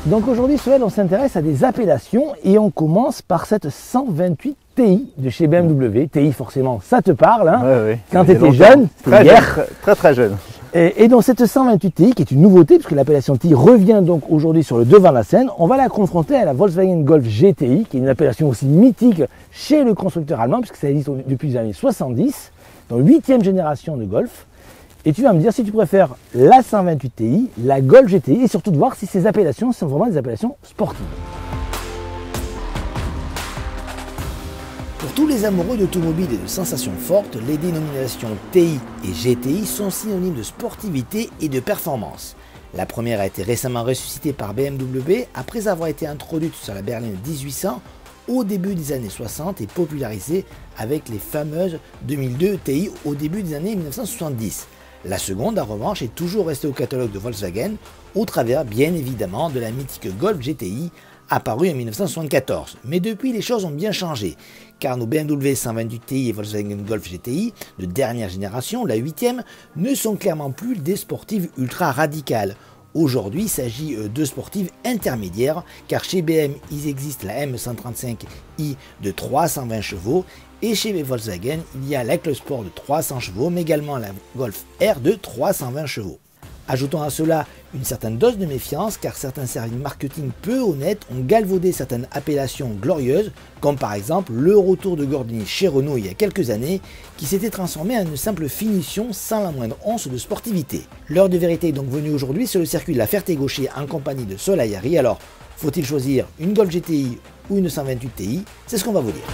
Donc aujourd'hui, Soel, on s'intéresse à des appellations et on commence par cette 128 TI de chez BMW. TI, forcément, ça te parle, hein, oui. Quand tu étais jeune, très jeune. Et donc cette 128 TI, qui est une nouveauté, puisque l'appellation TI revient donc aujourd'hui sur le devant de la scène, on va la confronter à la Volkswagen Golf GTI, qui est une appellation aussi mythique chez le constructeur allemand, puisque ça existe depuis les années 70, donc 8e génération de Golf. Et tu vas me dire si tu préfères la 128 Ti, la Golf GTI, et surtout de voir si ces appellations sont vraiment des appellations sportives. Pour tous les amoureux d'automobiles et de sensations fortes, les dénominations TI et GTI sont synonymes de sportivité et de performance. La première a été récemment ressuscitée par BMW après avoir été introduite sur la berline 1800 au début des années 60 et popularisée avec les fameuses 2002 Ti au début des années 1970. La seconde, en revanche, est toujours restée au catalogue de Volkswagen au travers bien évidemment de la mythique Golf GTI apparue en 1974. Mais depuis, les choses ont bien changé, car nos BMW 128 Ti et Volkswagen Golf GTI de dernière génération, la 8e, ne sont clairement plus des sportives ultra radicales. Aujourd'hui, il s'agit de sportives intermédiaires, car chez BM, il existe la M135i de 320 chevaux, et chez Volkswagen, il y a la l'EcoSport de 300 chevaux, mais également la Golf R de 320 chevaux. Ajoutons à cela une certaine dose de méfiance, car certains services marketing peu honnêtes ont galvaudé certaines appellations glorieuses, comme par exemple le retour de Gordini chez Renault il y a quelques années, qui s'était transformé en une simple finition sans la moindre once de sportivité. L'heure de vérité est donc venue aujourd'hui sur le circuit de la Ferté-Gaucher en compagnie de Solayari. Alors, faut-il choisir une Golf GTI ou une 128 Ti? C'est ce qu'on va vous dire.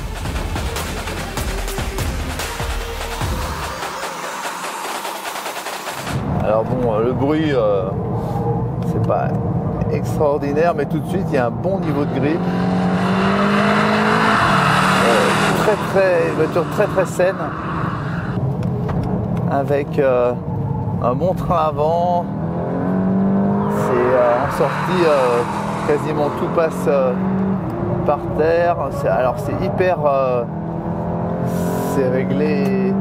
Alors bon, le bruit, c'est pas extraordinaire, mais tout de suite, il y a un bon niveau de grip. Une voiture très saine, avec un bon train avant. C'est en sortie, quasiment tout passe par terre. Alors c'est hyper... c'est réglé...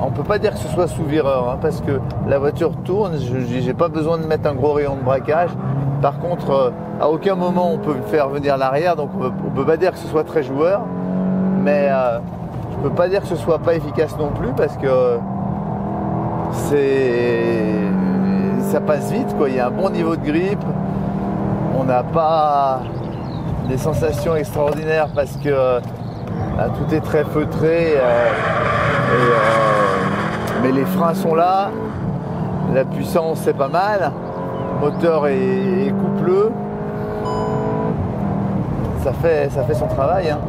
On peut pas dire que ce soit sous vireur, hein, parce que la voiture tourne, j'ai pas besoin de mettre un gros rayon de braquage. Par contre, à aucun moment on peut faire venir l'arrière, donc on peut pas dire que ce soit très joueur, mais je peux pas dire que ce soit pas efficace non plus, parce que ça passe vite, quoi. Il y a un bon niveau de grip, on n'a pas des sensations extraordinaires parce que tout est très feutré. Mais les freins sont là, la puissance c'est pas mal, le moteur est coupleux, ça fait son travail, hein.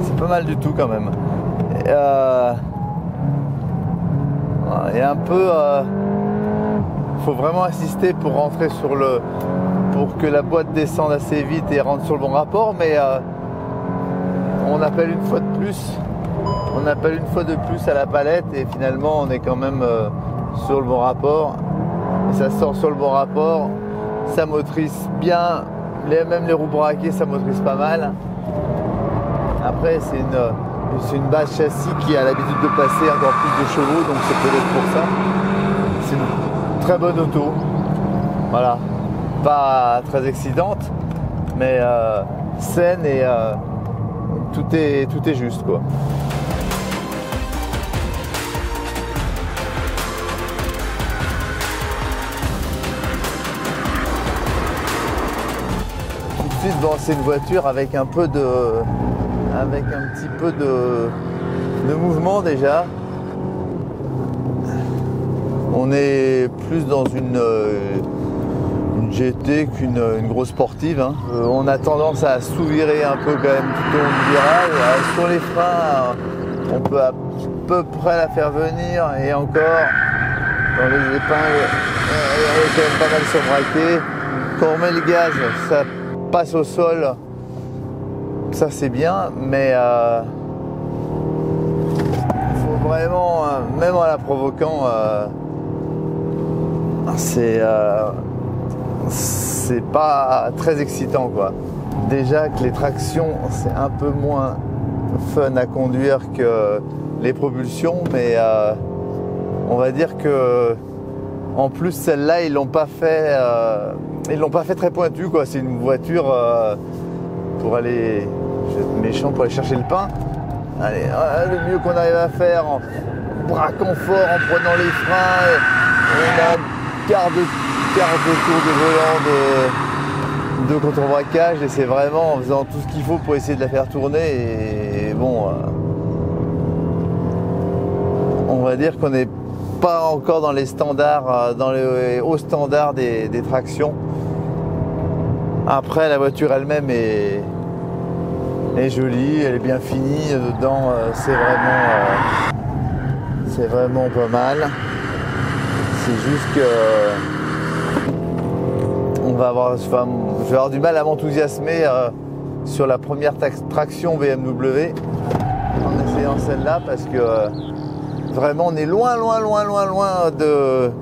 C'est pas mal du tout quand même. Il y a un peu... faut vraiment insister pour rentrer pour que la boîte descende assez vite et rentre sur le bon rapport, mais on appelle une fois de plus à la palette et finalement on est quand même sur le bon rapport, et ça sort sur le bon rapport, ça motrice bien, même les roues braquées ça motrice pas mal. Après c'est une base châssis qui a l'habitude de passer encore plus de chevaux, donc c'est peut-être pour ça. C'est une très bonne auto, voilà, pas très excitante, mais saine et tout est juste, quoi. Tout de suite, bon, c'est une voiture avec un petit peu de mouvement déjà. On est plus dans une GT qu'une grosse sportive, hein. On a tendance à sous-virer un peu quand même tout au long du virage. Sur les freins, on peut à peu près la faire venir, et encore dans les épingles, elle est quand même pas mal surbraquée. Quand on met le gaz, ça passe au sol, ça c'est bien, mais faut vraiment, même en la provoquant, c'est pas très excitant, quoi. Déjà que les tractions c'est un peu moins fun à conduire que les propulsions, mais on va dire que en plus celle-là ils l'ont pas fait très pointu quoi. C'est une voiture pour aller, je vais être méchant, pour aller chercher le pain. Allez, le mieux qu'on arrive à faire en braquant fort, en prenant les freins, on a quart de tour de volant de contre-braquage et c'est vraiment en faisant tout ce qu'il faut pour essayer de la faire tourner et bon, on va dire qu'on n'est pas encore dans les standards, dans les hauts standards des tractions. Après la voiture elle-même est jolie, elle est bien finie, dedans c'est vraiment pas mal. C'est juste que je vais avoir du mal à m'enthousiasmer sur la première traction BMW en essayant celle-là parce que vraiment on est loin de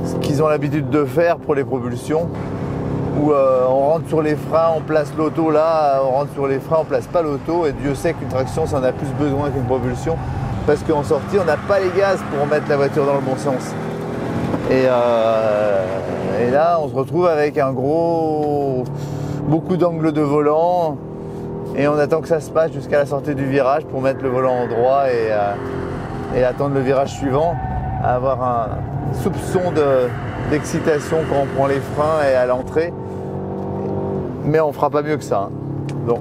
ce qu'ils ont l'habitude de faire pour les propulsions où on rentre sur les freins, on place l'auto là, on rentre sur les freins, on place pas l'auto et Dieu sait qu'une traction ça en a plus besoin qu'une propulsion parce qu'en sortie on n'a pas les gaz pour mettre la voiture dans le bon sens. Et là, on se retrouve avec beaucoup d'angles de volant et on attend que ça se passe jusqu'à la sortie du virage pour mettre le volant en droit et attendre le virage suivant, avoir un soupçon d'excitation quand on prend les freins et à l'entrée. Mais on fera pas mieux que ça. Hein. Bon.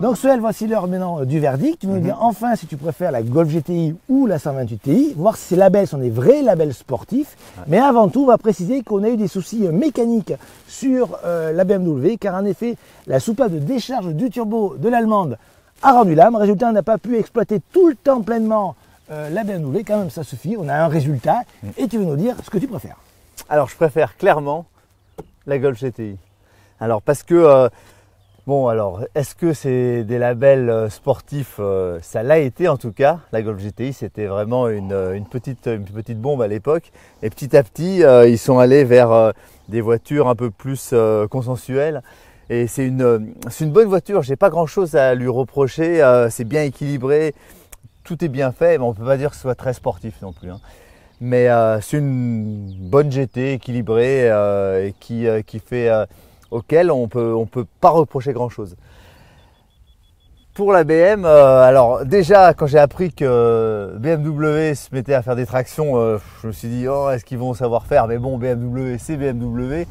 Donc Sohail, voici l'heure maintenant du verdict. Tu vas nous dire enfin si tu préfères la Golf GTI ou la 128 Ti, voir si ces labels sont des vrais labels sportifs. Ouais. Mais avant tout, on va préciser qu'on a eu des soucis mécaniques sur la BMW, car en effet, la soupape de décharge du turbo de l'allemande a rendu l'âme. Résultat, on n'a pas pu exploiter tout le temps pleinement la BMW. Quand même, ça suffit, on a un résultat. Et tu veux nous dire ce que tu préfères. Alors, je préfère clairement la Golf GTI. Alors, parce que... Bon alors, est-ce que c'est des labels sportifs? Ça l'a été en tout cas. La Golf GTI c'était vraiment une petite bombe à l'époque. Et petit à petit, ils sont allés vers des voitures un peu plus consensuelles. Et c'est une bonne voiture, j'ai pas grand chose à lui reprocher. C'est bien équilibré, tout est bien fait. Mais on peut pas dire que ce soit très sportif non plus. Hein. Mais c'est une bonne GT équilibrée et qui fait... auquel on peut pas reprocher grand chose. Pour la BM, alors déjà quand j'ai appris que BMW se mettait à faire des tractions, je me suis dit oh est-ce qu'ils vont savoir faire, mais bon BMW c'est BMW,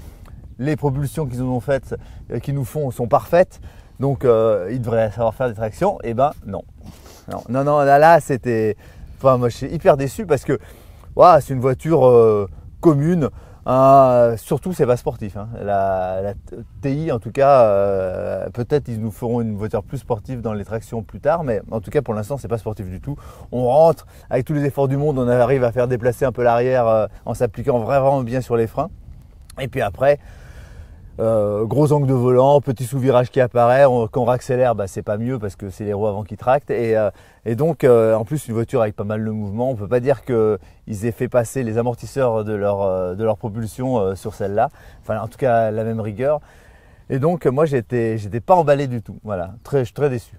les propulsions qu'ils nous ont faites, qu'ils nous font sont parfaites, donc ils devraient savoir faire des tractions, et ben non, là c'était, enfin moi je suis hyper déçu parce que wow, c'est une voiture commune. Surtout c'est pas sportif, hein. La TI en tout cas, peut-être ils nous feront une voiture plus sportive dans les tractions plus tard, mais en tout cas pour l'instant c'est pas sportif du tout. On rentre avec tous les efforts du monde, on arrive à faire déplacer un peu l'arrière en s'appliquant vraiment bien sur les freins. Et puis après, gros angle de volant, petit sous-virage qui apparaît, quand on réaccélère c'est pas mieux parce que c'est les roues avant qui tractent et donc en plus une voiture avec pas mal de mouvement, on peut pas dire qu'ils aient fait passer les amortisseurs de leur propulsion sur celle-là, enfin en tout cas la même rigueur, et donc moi j'étais pas emballé du tout, voilà, je suis très déçu.